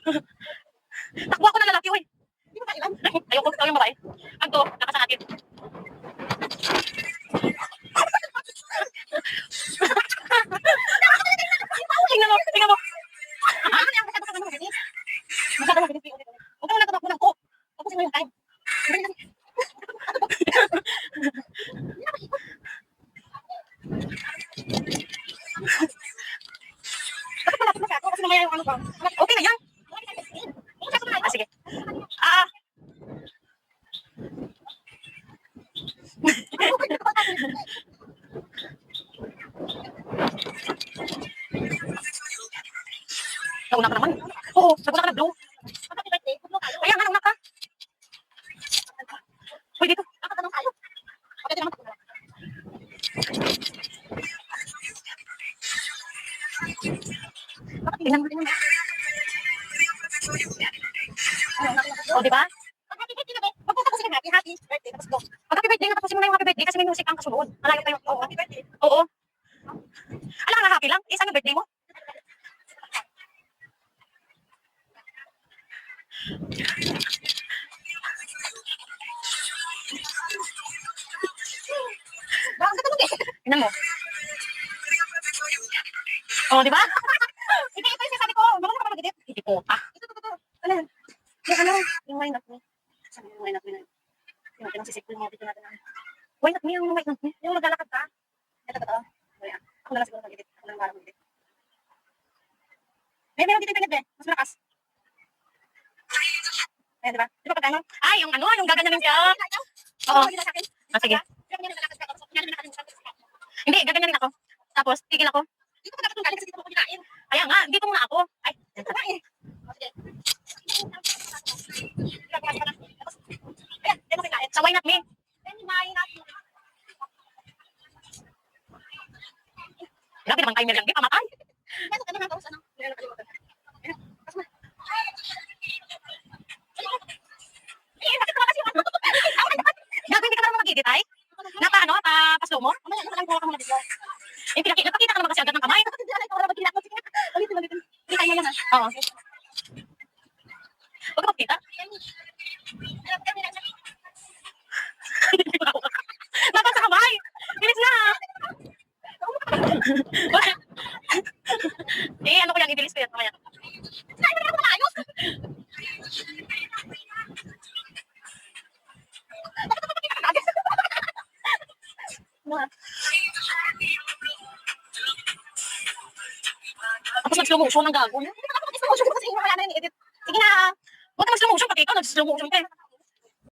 Takbo ako ng lalaki, uy. Hindi mo kailan? Ayoko, ikaw yung babae. Ang to, nakasakit. Tingnan mo, tingnan mo. Masyado mabilis yung ulit. Huwag ka na tumakbo ng ko. Tapusin mo yung time. Dapat malapit masyado kasi mamaya yung ano ba. Okay na yan. Ah, sige. Ah. Nauna ka naman. Oo, nauna ka na, Blue. Kaya nga, nauna ka. Uy, dito. Nakatanong tayo. Okay, naman tapos na lang. Tingnan mo, tingnan mo. O, diba? Happy birthday na, Wag mo tapusin ang happy birthday. Tapos go. Happy birthday na, tapusin mo na yung happy birthday kasi may music ang kasunod. Malayo tayo. Oo, happy birthday. Oo. Alam nga, happy lang. Isa yung birthday mo. Tingnan mo. O, diba? Ito yung sinasabi ko. Marunong ka pa mag-edit. Hindi po. Ito. Ano yan? Yung ano? Yung wine up me. Sabi yung wine up me na yun. Yung pinang-sisipul mo. Dito natin. Wine up me. Yung wine up me. Yung maglalakad ka. Ito. Ako na lang siguro mag-edit. Ako na lang parang mag-edit. Meron dito yung pinag-edit. Mas malakas. Ayan, diba? Diba pag ano? Ay, yung ano? Yung gaganyanin ka. Oo. Sige. Hindi, gaganyanin ako. Tapos, tigil ako. Dito ka dapat galing kasi dito ako kinain. Kaya nga, dito muna ako. Ay, dito ka. Ayan, dito kinain. Sa why not me? Grabe naman kayo meron. Di pamatay. Gabi, hindi ka naman mag-edit ay? Napa-ano? Pa-slow mo? Napakita ka naman kasi agad ng kamay. Hindi tayo yan. Oo. Huwag ka magkita. Napa sa kamay. Bilis na. Ano ko yan? Ibilis ko yan. Mamaya. Tapos nag-slow motion ang gago. Sige na. Huwag ka mag-slow motion pati ikaw nag-slow motion ka.